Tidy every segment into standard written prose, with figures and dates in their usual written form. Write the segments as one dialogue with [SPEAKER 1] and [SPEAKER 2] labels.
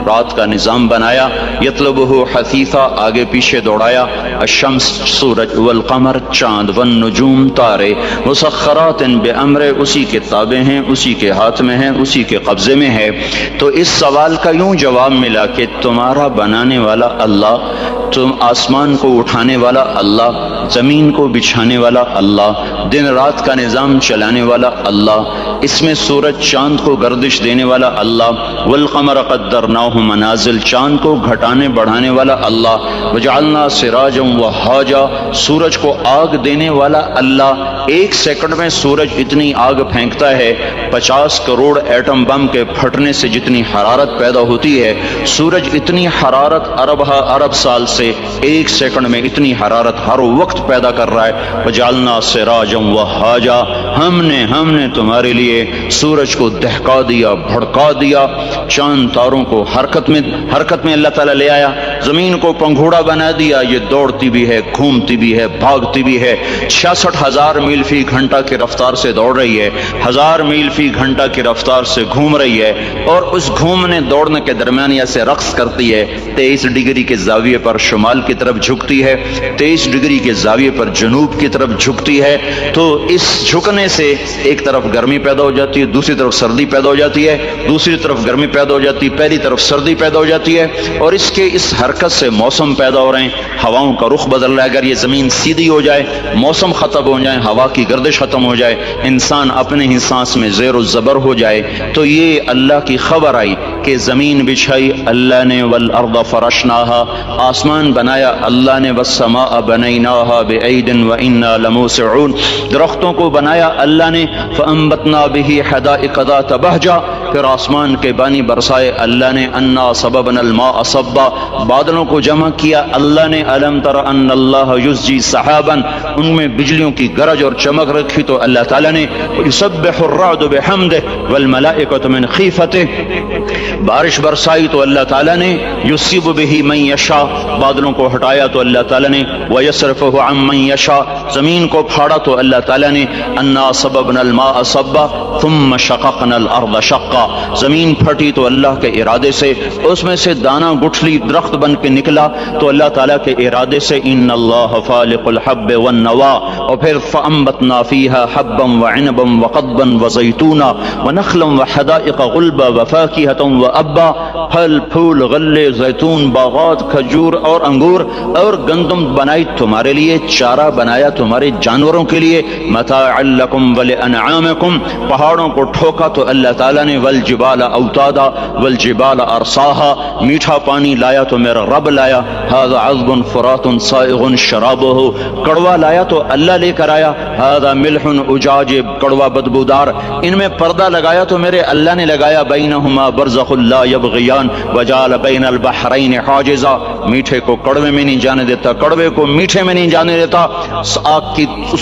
[SPEAKER 1] رات کا نظام بنایا، یطلبہ حثیثا آگے پیچھے دوڑایا، الشمس سورج، والقمر چاند، والنجوم تارے، مسخرات بامر اسی کے تابع ہیں، اسی کے ہاتھ میں ہیں، اسی کے قبضے میں ہے۔ تو اس سوال کا یوں جواب ملا کہ تمہارا بنانے والا اللہ، تم آسمان کو اٹھانے والا اللہ، زمین کو بچھانے والا اللہ، دن رات کا نظام چلانے والا اللہ، اس میں سورج چاند کو گردش دینے والا اللہ، والقمر قدرناہ منازل، چاند کو گھٹانے بڑھانے والا اللہ، وجعلنا سراجا وہاجا، سورج کو آگ دینے والا اللہ۔ ایک سیکنڈ میں سورج اتنی آگ پھینکتا ہے، 50 کروڑ ایٹم بم کے پھٹنے سے جتنی حرارت پیدا ہوتی ہے، سورج اتنی حرارت ارب سال سے ایک سیکنڈ میں اتنی حرارت ہر وقت پیدا کر رہا ہے۔ وجعلنا سراجا وہاجا، ہم نے تمہارے لیے سورج کو دہکا دیا، بھڑکا دیا، چاند تاروں کو حرکت میں اللہ تعالیٰ لے آیا، زمین کو پنگھوڑا بنا دیا، یہ دوڑتی بھی ہے، گھومتی بھی ہے، بھاگتی بھی ہے، 66,000 میل فی گھنٹہ کی رفتار سے دوڑ رہی ہے، 1000 میل فی گھنٹہ کی رفتار سے گھوم رہی ہے، اور اس گھومنے دوڑنے کے درمیان سے رقص کرتی ہے، 23 ڈگری کے زاویے پر شمال کی طرف جھکتی ہے، 23 ڈگری کے زاویے پر جنوب کی طرف جھکتی ہے۔ تو اس جھکنے سے ایک طرف گرمی پیدا ہو جاتی ہے، دوسری طرف سردی پیدا ہو جاتی ہے، دوسری طرف گرمی پیدا ہو جاتی ہے، پہلی طرف سردی پیدا ہو جاتی ہے، اور اس حرکت سے موسم پیدا ہو رہے ہیں، ہواؤں کا رخ بدل رہا ہے۔ اگر یہ زمین سیدھی ہو جائے، موسم ختم ہو جائے، ہوا کی گردش ختم ہو جائے، انسان اپنے ہی سانس میں زیر و زبر ہو جائے، تو یہ اللہ کی خبر آئی کہ زمین بچھائی اللہ نے، والارض فرشناہا، آسمان بنایا اللہ نے، والسماء بنیناہا بعید وانا لموسعون، درختوں کو بنایا اللہ نے، فانبتنا به حدائق ذات بہجہ، پھر آسمان کے بانی برسائے اللہ نے، انا صببنا الماء صبا، بادلوں کو جمع کیا اللہ نے، الم تر ان اللہ یزجی سحابا، ان میں بجلیوں کی گرج اور چمک رکھی تو اللہ تعالیٰ نے، یسبح الرعد بحمدہ والملائکۃ من خیفتہ، بارش برسائی تو اللہ تعالیٰ نے، یصیب به من یشاء، بادلوں کو ہٹایا تو اللہ تعالیٰ نے، ویصرفہ عن من یشاء، زمین کو پھاڑا تو اللہ تعالیٰ نے، انا صببنا الماء صبا ثم شققنا الارض شقا، زمین پھٹی تو اللہ کے ارادے سے، اس میں سے دانہ گٹھلی درخت بن کے نکلا تو اللہ تعالیٰ کے ارادے سے، ان اللہ فالق الحب والنوا، اور پھر فانبتنا فیہا حبا وعنبا وقضبا وزیتونا ونخلا وحدائق غلبا وفاکہۃ وابا، پھل پھول غلے زیتون باغات کھجور اور انگور اور گندم بنائی تمہارے لیے، چارہ بنایا تمہارے جانوروں کے لیے، متاعا لکم ولانعامکم، پہاڑوں کو ٹھوکا تو اللہ تعالیٰ نے، والجبال اوتادا والجبال ارساہا، میٹھا پانی لایا تو میرا رب لایا، ھذا عذب فرات سائغ شرابہ، کڑوا لایا تو اللہ لے کر آیا، ھذا ملح اجاج، کڑوا بدبودار، ان میں پردہ لگایا تو میرے اللہ نے لگایا، بینہما برزخ لا یبغیان وجعل بین البحرین حاجزا، میٹھے کو کڑوے میں نہیں جانے دیتا، کڑوے کو میٹھے میں نہیں جانے دیتا،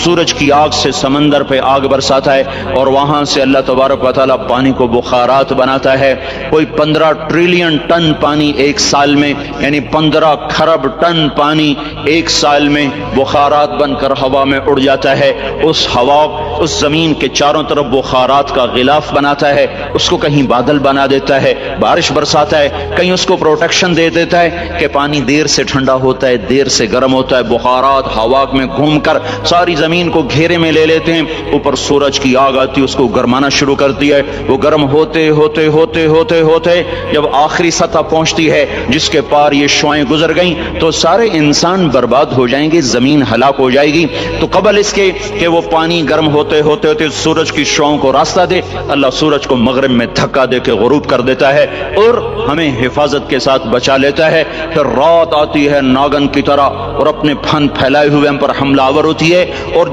[SPEAKER 1] سورج کی آگ سے سمندر پہ آگ برساتا ہے، اور وہاں سے اللہ تبارک و تعالیٰ پانی کو بخارات بناتا ہے، کوئی 15 ٹریلین ٹن پانی ایک سال میں، یعنی 15 کھرب ٹن پانی ایک سال میں بخارات بن کر ہوا میں اڑ جاتا ہے، اس ہوا اس زمین کے چاروں طرف بخارات کا غلاف بناتا ہے، اس کو کہیں بادل بنا دیتا ہے، بارش برساتا ہے، کہیں اس کو پروٹیکشن دے دیتا ہے کہ پانی دیر سے ٹھنڈا ہوتا ہے، دیر سے گرم ہوتا ہے، بخارات ہوا میں گھوم کر ساری زمین کو گھیرے میں لے لیتے ہیں، اوپر سورج کی آگ آتی ہے، اس کو گرمانا شروع کرتی ہے، وہ گرم ہوتے ہوتے ہوتے ہوتے ہوتے جب آخری سطح پہنچتی ہے جس کے پار یہ شعاعیں گزر گئیں تو سارے انسان برباد ہو جائیں گے، زمین ہلاک ہو جائے گی۔ تو قبل اس کے کہ وہ پانی گرم ہوتے ہوتے ہوتے سورج کی شعاعوں کو راستہ دے، اللہ سورج کو مغرب میں دھکا دے کے غروب کر دیتا ہے اور ہمیں حفاظت کے ساتھ بچا لیتا ہے۔ پھر رات آتی ہے ناگن کی طرح اور اپنے پھن پھیلائے ہوئے ہم پر حملہ آور ہوتی ہے، اور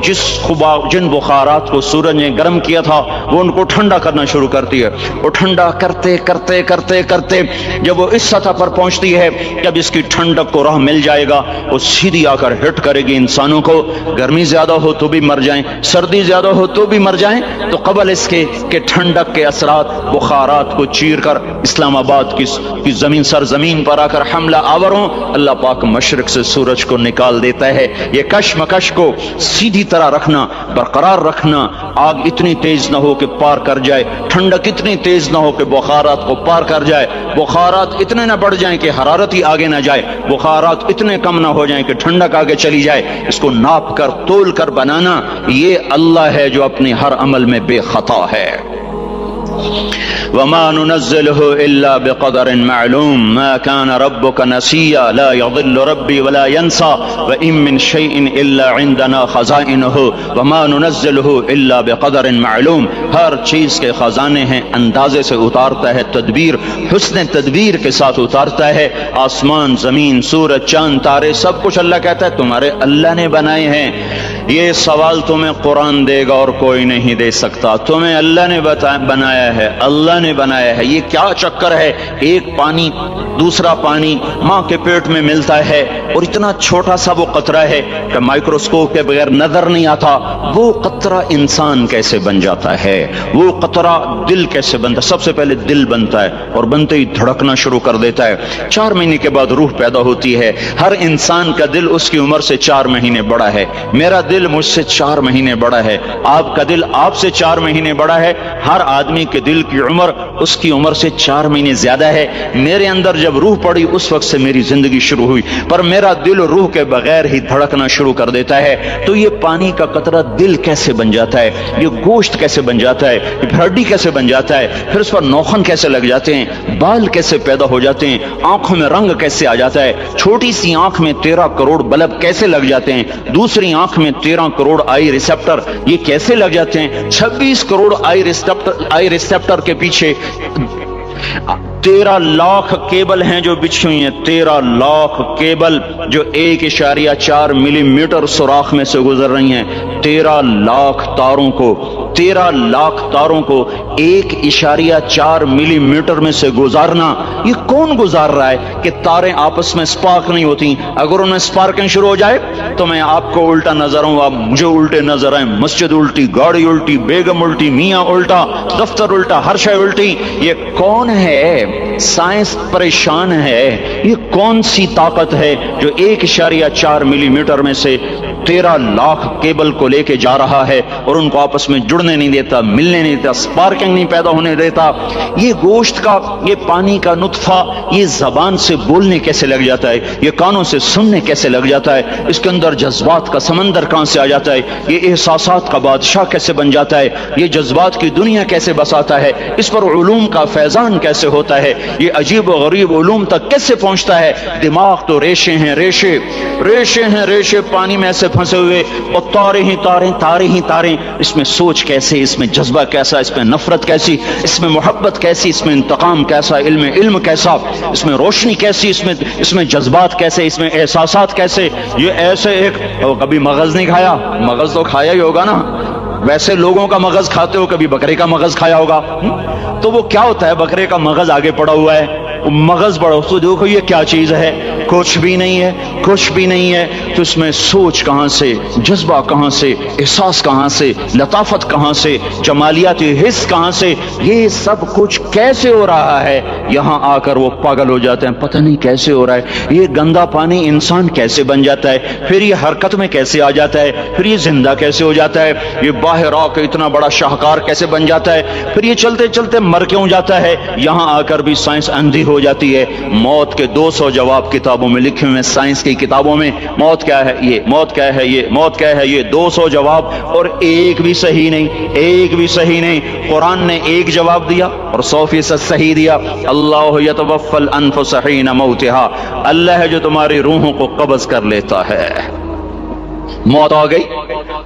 [SPEAKER 1] جن بخارات کو سورج نے گرم کیا تھا وہ ان کو ٹھنڈا کرنا شروع کرتی ہے، وہ ٹھنڈا کرتے کرتے کرتے کرتے جب وہ اس سطح پر پہنچتی ہے، جب اس کی ٹھنڈک کو راہ مل جائے گا وہ سیدھی آ کر ہٹ کرے گی انسانوں کو، گرمی زیادہ ہو تو بھی مر جائیں، سردی زیادہ ہو تو بھی مر جائیں۔ تو قبل اس کے کہ ٹھنڈک کے اثرات بخارات کو چیر کر اسلام آباد کی زمین سرزمین پر آ کر حملہ آور ہوں، ہوں اللہ پاک مشرق سے سورج کو نکال دیتا ہے۔ یہ کشمکش کو سیدھی طرح رکھنا، برقرار رکھنا، آگ اتنی تیز نہ ہو کہ پار کر جائے، ٹھنڈک اتنی تیز نہ ہو کہ بخارات کو پار کر جائے، بخارات اتنے نہ بڑھ جائیں کہ حرارت ہی آگے نہ جائے، بخارات اتنے کم نہ ہو جائیں کہ ٹھنڈک آگے چلی جائے۔ اس کو ناپ کر تول کر بنانا، یہ اللہ ہے جو اپنے ہر عمل میں بے خطا ہے۔ وما ننزله إلا بقدر معلوم ما كان ربك نسيا لا يضل ربي ولا ينسى وإن من شيء إلا عندنا خزائنه وما ننزله إلا بقدر معلوم۔ ہر چیز کے خزانے ہیں، اندازے سے اتارتا ہے، تدبیر حسن تدبیر کے ساتھ اتارتا ہے۔ آسمان، زمین، سورج، چاند، تارے، سب کچھ اللہ کہتا ہے تمہارے اللہ نے بنائے ہیں۔ یہ سوال تمہیں قرآن دے گا اور کوئی نہیں دے سکتا۔ تمہیں اللہ نے بنایا ہے، اللہ نے بنایا ہے۔ یہ کیا چکر ہے؟ ایک پانی دوسرا پانی ماں کے پیٹ میں ملتا ہے اور اتنا چھوٹا سا وہ قطرہ ہے کہ مائکروسکوپ کے بغیر نظر نہیں آتا۔ وہ قطرہ انسان کیسے بن جاتا ہے؟ وہ قطرہ دل کیسے بنتا ہے؟ سب سے پہلے دل بنتا ہے اور بنتے ہی دھڑکنا شروع کر دیتا ہے۔ 4 مہینے کے بعد روح پیدا ہوتی ہے۔ ہر انسان کا دل اس کی عمر سے 4 مہینے بڑا ہے۔ میرا دل مجھ سے 4 مہینے بڑا ہے، آپ کا دل آپ سے 4 مہینے بڑا ہے۔ ہر آدمی کے دل کی عمر اس کی عمر سے 4 مہینے زیادہ ہے۔ میرے اندر جب روح پڑی اس وقت سے میری زندگی شروع ہوئی، پر میرا دل روح کے بغیر ہی دھڑکنا شروع کر دیتا ہے۔ تو یہ پانی کا قطرہ دل کیسے بن جاتا ہے؟ یہ گوشت کیسے بن جاتا ہے؟ یہ ہڈی کیسے بن جاتا ہے؟ پھر اس پر نوخن کیسے لگ جاتے ہیں؟ بال کیسے پیدا ہو جاتے ہیں؟ آنکھوں میں رنگ کیسے آ جاتا ہے؟ چھوٹی سی آنکھ میں 13 کروڑ بلب کیسے لگ جاتے ہیں؟ دوسری آنکھ میں 13 کروڑ آئی ریسیپٹر یہ کیسے لگ جاتے ہیں؟ 26 کروڑ آئی ریسیپٹر کے پیچھے 13 لاکھ کیبل ہیں جو بچھی ہوئی ہیں۔ 13 لاکھ کیبل جو 1.4 ملی میٹر سوراخ میں سے گزر رہی ہیں۔ 13 لاکھ تاروں کو 1.4 ملی میٹر میں سے گزارنا، یہ کون گزار رہا ہے کہ تاریں آپس میں سپارک نہیں ہوتی؟ اگر ان میں سپارکنگ شروع ہو جائے تو میں آپ کو الٹا نظر ہوں، آپ مجھے الٹے نظر آئیں، مسجد الٹی، گاڑی الٹی، بیگم الٹی، میاں الٹا، دفتر الٹا، ہر شے الٹی۔ یہ کون ہے؟ سائنس پریشان ہے۔ یہ کون سی طاقت ہے جو 1.4 ملی میٹر میں سے 13 لاکھ کیبل کو لے کے جا رہا ہے اور ان کو آپس میں جڑنے نہیں دیتا، ملنے نہیں دیتا، سپارکنگ نہیں پیدا ہونے دیتا؟ یہ گوشت کا، یہ پانی کا نطفہ، یہ زبان سے بولنے کیسے لگ جاتا ہے؟ یہ کانوں سے سننے کیسے لگ جاتا ہے؟ اس کے اندر جذبات کا سمندر کہاں سے آ جاتا ہے؟ یہ احساسات کا بادشاہ کیسے بن جاتا ہے؟ یہ جذبات کی دنیا کیسے بساتا ہے؟ اس پر علوم کا فیضان کیسے ہوتا ہے؟ یہ عجیب و غریب علوم تک کیسے پہنچتا ہے؟ دماغ تو ریشے ہیں، ریشے پانی میں ایسے پھنسے ہوئے، اور تارے ہی تاریں۔ اس میں سوچ کیسے، اس میں جذبہ کیسا، اس میں نفرت کیسی، اس میں محبت کیسی، اس میں انتقام کیسا، علم کیسا، اس میں روشنی کیسی، اس میں جذبات کیسے، اس میں احساسات کیسے؟ یہ ایسے ایک کبھی مغز نہیں کھایا؟ مغز تو کھایا ہی ہوگا نا، ویسے لوگوں کا مغز کھاتے ہو، کبھی بکرے کا مغز کھایا ہوگا؟ تو وہ کیا ہوتا ہے؟ بکرے کا مغز آگے پڑا ہوا ہے، مغز بڑا، تو دیکھو یہ کیا چیز ہے؟ کچھ بھی نہیں ہے۔ تو اس میں سوچ کہاں سے، جذبہ کہاں سے، احساس کہاں سے، لطافت کہاں سے، جمالیاتی حس کہاں سے؟ یہ سب کچھ کیسے ہو رہا ہے؟ یہاں آ کر وہ پاگل ہو جاتے ہیں، پتہ نہیں کیسے ہو رہا ہے۔ یہ گندا پانی انسان کیسے بن جاتا ہے؟ پھر یہ حرکت میں کیسے آ جاتا ہے؟ پھر یہ زندہ کیسے ہو جاتا ہے؟ یہ باہر آ کے اتنا بڑا شاہکار کیسے بن جاتا ہے؟ پھر یہ چلتے چلتے مر کیوں جاتا ہے؟ یہاں آ کر بھی سائنس اندھی ہو جاتی ہے۔ موت کے 200 جواب کتابوں میں لکھے ہوئے ہیں، سائنس کی کتابوں میں۔ موت کیا ہے؟ موت کیا ہے؟ یہ 200 جواب، اور ایک بھی صحیح نہیں۔ قرآن نے ایک جواب دیا اور 100% صحیح دیا۔ اللہ یتوفی الانفس حین موتها، اللہ ہے جو تمہاری روحوں کو قبض کر لیتا ہے۔ موت آ گئی،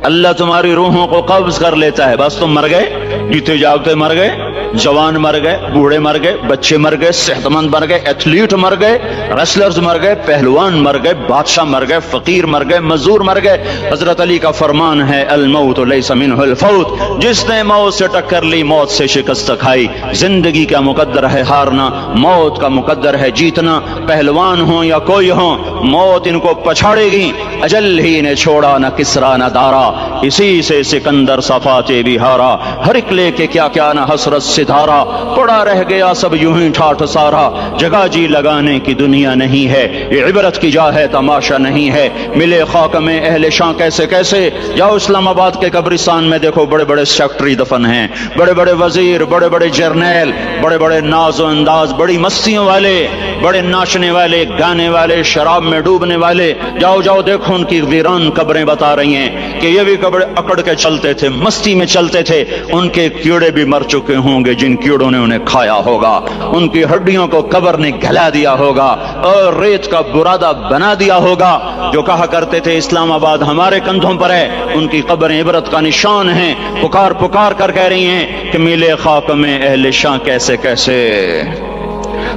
[SPEAKER 1] اللہ تمہاری روحوں کو قبض کر لیتا ہے، بس تم مر گئے، جیتے جاگتے مر گئے، جوان مر گئے، بوڑھے مر گئے، بچے مر گئے، صحت مند مر گئے، ایتھلیٹ مر گئے، ریسلرز مر گئے، پہلوان مر گئے، بادشاہ مر گئے، فقیر مر گئے، مزدور مر گئے۔ حضرت علی کا فرمان ہے الموت لیس منہ الفوت، جس نے موت سے ٹکر لی موت سے شکست کھائی۔ زندگی کا مقدر ہے ہارنا، موت کا مقدر ہے جیتنا۔ پہلوان ہوں یا کوئی ہوں، موت ان کو پچھاڑے گی۔ اجل ہی نے چھوڑا نہ کسرا نہ دارا، اسی سے سکندر صفات بھی ہارا۔ ہر ایک لے کے کیا نہ حسرت سے ستارہ, پڑا رہ گیا سب یوں ہی ٹھاٹھ سارا. جگہ جی لگانے کی دنیا نہیں ہے, یہ عبرت کی جا ہے تماشا نہیں ہے. ملے خاک میں اہل شاں کیسے کیسے, جاؤ اسلام آباد کے قبرستان میں دیکھو, بڑے بڑے سیکٹری دفن ہیں, بڑے بڑے وزیر, بڑے بڑے جرنیل, بڑے بڑے ناز و انداز, بڑی مستیوں والے, بڑے ناچنے والے, گانے والے, شراب میں ڈوبنے والے. جاؤ جاؤ دیکھو ان کی ویران قبریں بتا رہی ہیں کہ یہ بھی قبر اکڑ کے چلتے تھے, مستی میں چلتے تھے. ان کے کیڑے بھی مر چکے ہوں گے جن کیڑوں نے انہیں کھایا ہوگا, ان کی ہڈیوں کو قبر نے گلا دیا ہوگا اور ریت کا برادہ بنا دیا ہوگا. جو کہا کرتے تھے اسلام آباد ہمارے کندھوں پر ہے, ان کی قبریں عبرت کا نشان ہیں. پکار پکار کر کہہ رہی ہیں کہ ملے خاک میں اہل شاں کیسے کیسے,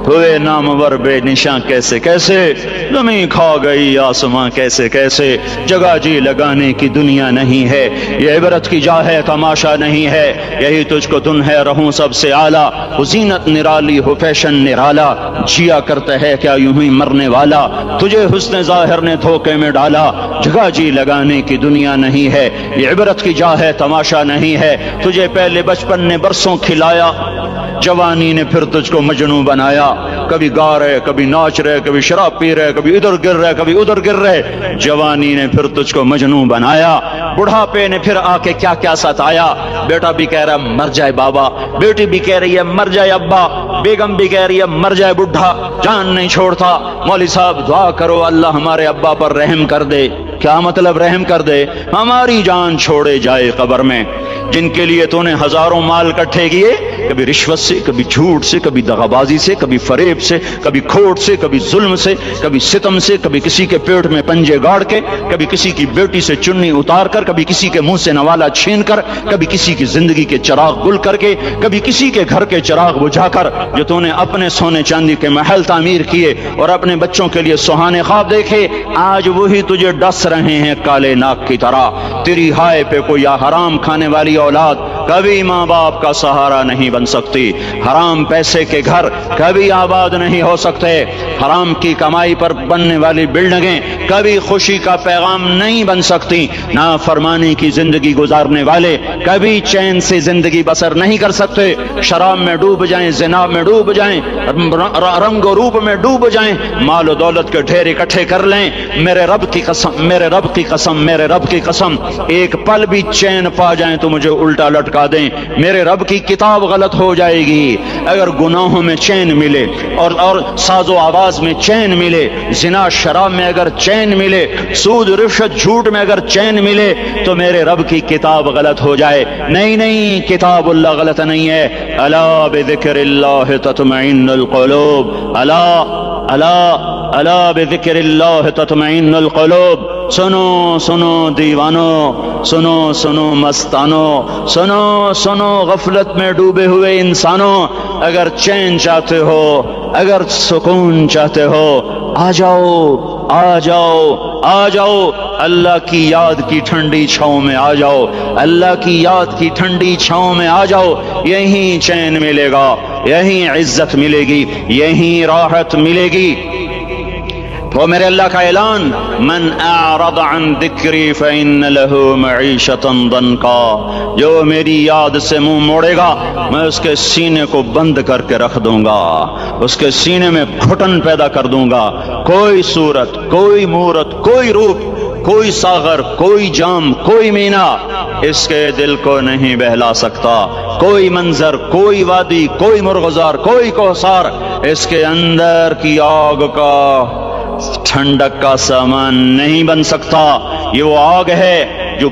[SPEAKER 1] ہوئے نامور بے نشاں کیسے کیسے, زمین کھا گئی آسماں کیسے کیسے. جگہ جی لگانے کی دنیا نہیں ہے, یہ عبرت کی جا ہے تماشا نہیں ہے. یہی تجھ کو دن ہے رہوں سب سے اعلیٰ, زینت نرالی ہو فیشن نرالا, جیا کرتا ہے کیا یوں ہی مرنے والا, تجھے حسن ظاہر نے دھوکے میں ڈالا. جگہ جی لگانے کی دنیا نہیں ہے, یہ عبرت کی جا ہے تماشا نہیں ہے. تجھے پہلے بچپن نے برسوں کھلایا, جوانی نے پھر تجھ کو مجنوں بنایا. کبھی گا رہے, کبھی ناچ رہے, کبھی شراب پی رہے, کبھی ادھر گر رہے, کبھی ادھر گر رہے. جوانی نے پھر تجھ کو مجنوں بنایا, بڑھاپے نے پھر آ کے کیا کیا ستایا. بیٹا بھی کہہ رہا ہے مر جائے بابا, بیٹی بھی کہہ رہی ہے مر جائے ابا, بیگم بھی کہہ رہی ہے مر جائے بڈھا, جان نہیں چھوڑتا. مولوی صاحب دعا کرو اللہ ہمارے ابا پر رحم کر دے. کیا مطلب رحم کر دے؟ ہماری جان چھوڑے جائے قبر میں. جن کے لیے تو نے ہزاروں مال اکٹھے کیے, کبھی رشوت سے, کبھی جھوٹ سے, کبھی دغابازی سے, کبھی فریب سے, کبھی کھوٹ سے, کبھی ظلم سے, کبھی ستم سے, کبھی کسی کے پیٹ میں پنجے گاڑ کے, کبھی کسی کی بیٹی سے چنی اتار کر, کبھی کسی کے منہ سے نوالا چھین کر, کبھی کسی کی زندگی کے چراغ گل کر کے, کبھی کسی کے گھر کے چراغ بجھا کر. جو تو نے اپنے سونے چاندی کے محل تعمیر کیے اور اپنے بچوں کے لیے سہانے خواب دیکھے, آج وہی تجھے ڈس رہے ہیں کالے ناک کی طرح. تیری ہائے پہ کوئی حرام کھانے والی اولاد کبھی ماں باپ کا سہارا نہیں بن سکتی. حرام پیسے کے گھر کبھی آباد نہیں ہو سکتے. حرام کی کمائی پر بننے والی بلڈنگیں کبھی خوشی کا پیغام نہیں بن سکتی. نافرمانی کی زندگی گزارنے والے کبھی چین سے زندگی بسر نہیں کر سکتے. شراب میں ڈوب جائیں, زنا میں ڈوب جائیں, رنگ و روپ میں ڈوب جائیں, مال و دولت کے ڈھیر اکٹھے کر لیں, میرے رب کی قسم, میرے رب کی قسم, میرے رب کی قسم, ایک پل بھی چین پا جائیں تو مجھے الٹا لٹکا دیں. میرے رب کی کتاب غلط ہو جائے گی. اگر گناہوں میں چین ملے اور ساز و آواز میں چین ملے, زنا شراب میں اگر چین ملے, سود رشوت جھوٹ میں اگر چین ملے, تو میرے رب کی کتاب غلط ہو جائے. نہیں نہیں, کتاب اللہ غلط نہیں ہے. الا بذکر اللہ تطمئن القلوب, الا الا الا بذکر اللہ تطمئن القلوب. سنو سنو دیوانو, سنو سنو مستانو, سنو سنو غفلت میں ڈوبے ہوئے انسانوں, اگر چین چاہتے ہو, اگر سکون چاہتے ہو, آ جاؤ آ جاؤ آ جاؤ, اللہ کی یاد کی ٹھنڈی چھاؤں میں آ جاؤ, اللہ کی یاد کی ٹھنڈی چھاؤں میں آ جاؤ. یہیں چین ملے گا, یہیں عزت ملے گی, یہیں راحت ملے گی. وہ میرے اللہ کا اعلان, من اعرض عن ذکری فإن له معیشۃ ضنکا, جو میری یاد سے منہ موڑے گا میں اس کے سینے کو بند کر کے رکھ دوں گا, اس کے سینے میں گھٹن پیدا کر دوں گا. کوئی صورت, کوئی مورت, کوئی روپ, کوئی ساغر, کوئی جام, کوئی مینا اس کے دل کو نہیں بہلا سکتا. کوئی منظر, کوئی وادی, کوئی مرغزار, کوئی کوثار اس کے اندر کی آگ کا ٹھنڈک کا سامان نہیں بن سکتا. یہ وہ آگ ہے جو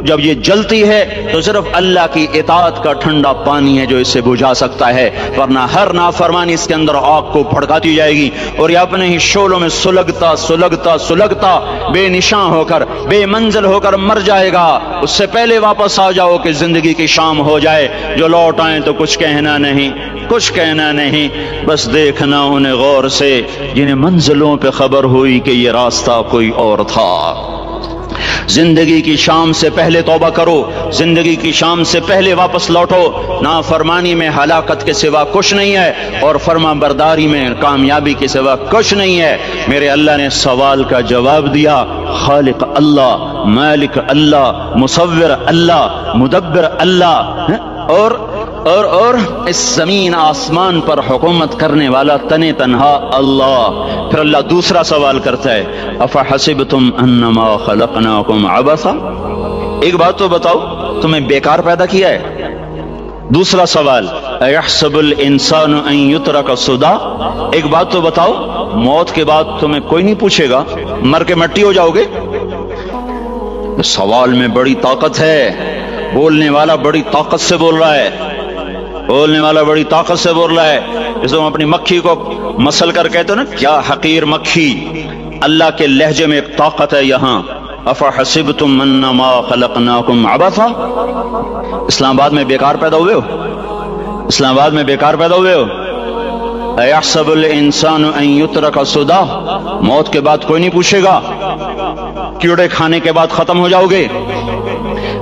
[SPEAKER 1] جب یہ جلتی ہے تو صرف اللہ کی اطاعت کا ٹھنڈا پانی ہے جو اسے بجھا سکتا ہے, ورنہ ہر نافرمانی اس کے اندر آگ کو بھڑکاتی جائے گی اور یہ اپنے ہی شعلوں میں سلگتا سلگتا سلگتا بے نشاں ہو کر, بے منزل ہو کر مر جائے گا. اس سے پہلے واپس آ جاؤ کہ زندگی کی شام ہو جائے. جو لوٹ آئیں تو کچھ کہنا نہیں, کچھ کہنا نہیں, بس دیکھنا انہیں غور سے جنہیں منزلوں پہ خبر ہوئی کہ یہ راستہ کوئی اور تھا. زندگی کی شام سے پہلے توبہ کرو, زندگی کی شام سے پہلے واپس لوٹو. نافرمانی میں ہلاکت کے سوا کچھ نہیں ہے اور فرما برداری میں کامیابی کے سوا کچھ نہیں ہے. میرے اللہ نے سوال کا جواب دیا, خالق اللہ, مالک اللہ, مصور اللہ, مدبر اللہ, اور اور اس زمین آسمان پر حکومت کرنے والا تنے تنہا اللہ. پھر اللہ دوسرا سوال کرتا ہے افحسبتم انما خلقناکم عبثا، ایک بات تو بتاؤ تمہیں بیکار پیدا کیا ہے؟ دوسرا سوال ایحسب الانسان ان یترک سدی، ایک بات تو بتاؤ موت کے بعد تمہیں کوئی نہیں پوچھے گا، مر کے مٹی ہو جاؤ گے؟ سوال میں بڑی طاقت ہے، بولنے والا بڑی طاقت سے بول رہا ہے، بولنے والا بڑی طاقت سے بول رہا ہے. جس ہم اپنی مکھی کو مسل کر کہتے ہیں نا کیا حقیر مکھی، اللہ کے لہجے میں ایک طاقت ہے یہاں. افحسبتم انما خلقناکم عبثا، اسلام آباد میں بیکار پیدا ہوئے ہو؟ اسلام آباد میں بیکار پیدا ہوئے ہو؟ ایحسب الانسان ان یترک سدی، موت کے بعد کوئی نہیں پوچھے گا، کیڑے کھانے کے بعد ختم ہو جاؤ گے.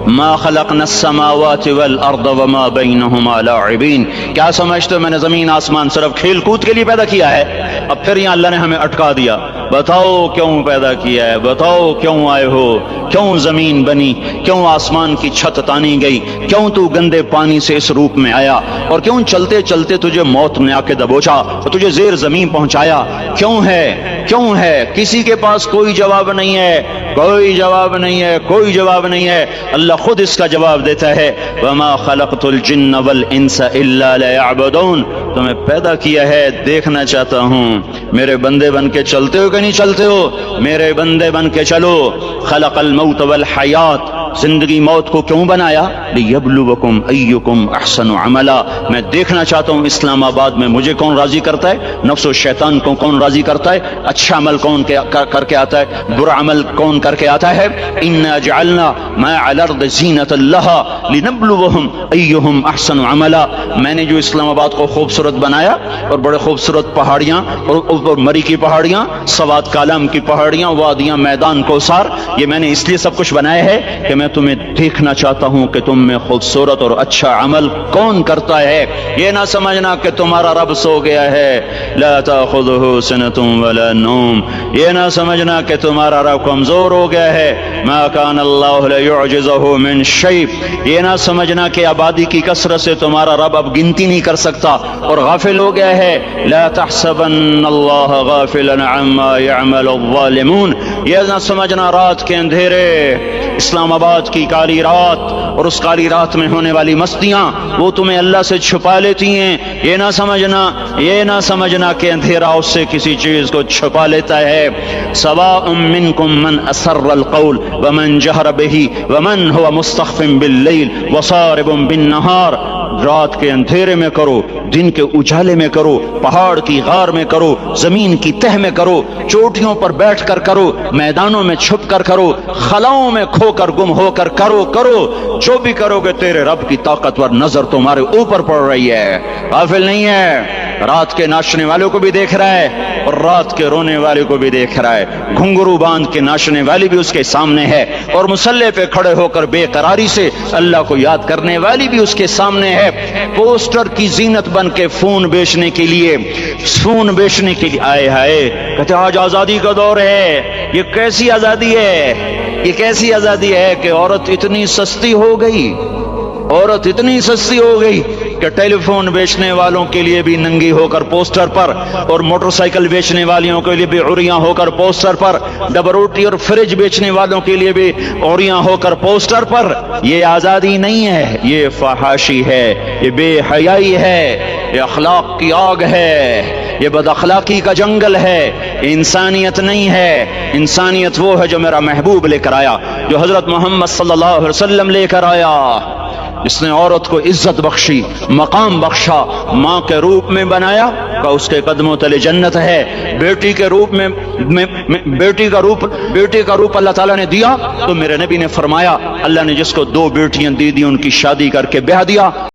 [SPEAKER 1] ما خلقنا السماوات والارض وما بینہما لاعبین، کیا سمجھتے ہو میں نے زمین آسمان صرف کھیل کود کے لیے پیدا کیا ہے؟ اب پھر یہاں اللہ نے ہمیں اٹکا دیا، بتاؤ کیوں پیدا کیا ہے، بتاؤ کیوں آئے ہو، کیوں زمین بنی، کیوں آسمان کی چھت تانی گئی، کیوں تو گندے پانی سے اس روپ میں آیا، اور کیوں چلتے چلتے تجھے موت نے آ کے دبوچا اور تجھے زیر زمین پہنچایا، کیوں ہے کیوں ہے؟ کسی کے پاس کوئی جواب نہیں ہے، کوئی جواب نہیں ہے، کوئی جواب نہیں ہے. اللہ خود اس کا جواب دیتا ہے وما خلقت الجن والانس الا ليعبدون، تمہیں پیدا کیا ہے دیکھنا چاہتا ہوں میرے بندے بن کے چلتے ہو کہ نہیں چلتے ہو، میرے بندے بن کے چلو. خلق الموت والحیات، زندگی موت کو کیوں بنایا؟ لیبلوکم ایکم احسن عملا، میں دیکھنا چاہتا ہوں اسلام آباد میں مجھے کون راضی کرتا ہے، نفس و شیطان کو کون راضی کرتا ہے، اچھا عمل کون کر کے آتا ہے، برا عمل کون کر کے آتا ہے. انا جعلنا ما علی الارض زینۃ لها لنبلوہم ایہم احسن عملا، میں نے جو اسلام آباد کو خوبصورت بنایا اور بڑے خوبصورت پہاڑیاں اور مری کی پہاڑیاں، سوات کالام کی پہاڑیاں، وادیاں، میدان کوثر، یہ میں نے اس لیے سب کچھ بنایا ہے کہ میں تمہیں دیکھنا چاہتا ہوں کہ تم میں خوبصورت اور اچھا عمل کون کرتا ہے. یہ نہ سمجھنا کہ تمہارا رب سو گیا ہے، لا تأخذہ سنۃ ولا نوم، یہ نہ سمجھنا کہ تمہارا رب کمزور ہو گیا ہے، ما کان اللہ لیعجزہ من شیء، یہ نہ سمجھنا کہ آبادی کی کثرت سے تمہارا رب اب گنتی نہیں کر سکتا اور غافل ہو گیا ہے. لا تحسبن اللہ غافلا عما يعمل الظالمون، یہ نہ سمجھنا رات کے اندھیرے، اسلام آباد کی کالی رات اور اس کالی رات میں ہونے والی مستیاں وہ تمہیں اللہ سے چھپا لیتی ہیں. یہ نہ سمجھنا کہ اندھیرا اس سے کسی چیز کو چھپا لیتا ہے. سواء منکم من اسر القول ومن جہر بہ ومن هو مستخف باللیل وصارب بالنہار، رات کے اندھیرے میں کرو، دن کے اجالے میں کرو، پہاڑ کی غار میں کرو، زمین کی تہ میں کرو، چوٹیوں پر بیٹھ کر کرو، میدانوں میں چھپ کر کرو، خلاؤں میں کھو کر گم ہو کر کرو، جو بھی کرو گے تیرے رب کی طاقتور نظر تمہارے اوپر پڑ رہی ہے، غافل نہیں ہے. رات کے ناچنے والوں کو بھی دیکھ رہا ہے اور رات کے رونے والے کو بھی دیکھ رہا ہے، گھنگرو باندھ کے ناچنے والی بھی اس کے سامنے ہے اور مسلح پہ کھڑے ہو کر بے قراری سے اللہ کو یاد کرنے والی بھی اس کے سامنے ہے. پوسٹر کی زینت بن کے فون بیچنے کے لیے آئے ہائے کہتے آج آزادی کا دور ہے. یہ کیسی آزادی ہے، یہ کیسی آزادی ہے کہ عورت اتنی سستی ہو گئی کہ ٹیلی فون بیچنے والوں کے لیے بھی ننگی ہو کر پوسٹر پر اور موٹر سائیکل بیچنے والوں کے لیے بھی عریاں ہو کر پوسٹر پر، ڈبل روٹی اور فریج بیچنے والوں کے لیے بھی عریاں ہو کر پوسٹر پر. یہ آزادی نہیں ہے، یہ فحاشی ہے، یہ بے حیائی ہے، یہ اخلاق کی آگ ہے، یہ بد اخلاقی کا جنگل ہے. انسانیت نہیں ہے. انسانیت وہ ہے جو میرا محبوب لے کر آیا، جو حضرت محمد صلی اللہ علیہ وسلم لے کر آیا، جس نے عورت کو عزت بخشی، مقام بخشا، ماں کے روپ میں بنایا کہ اس کے قدموں تلے جنت ہے، بیٹی کے روپ میں بیٹی کا روپ اللہ تعالیٰ نے دیا تو میرے نبی نے فرمایا اللہ نے جس کو 2 بیٹیاں دی ان کی شادی کر کے بیاہ دیا.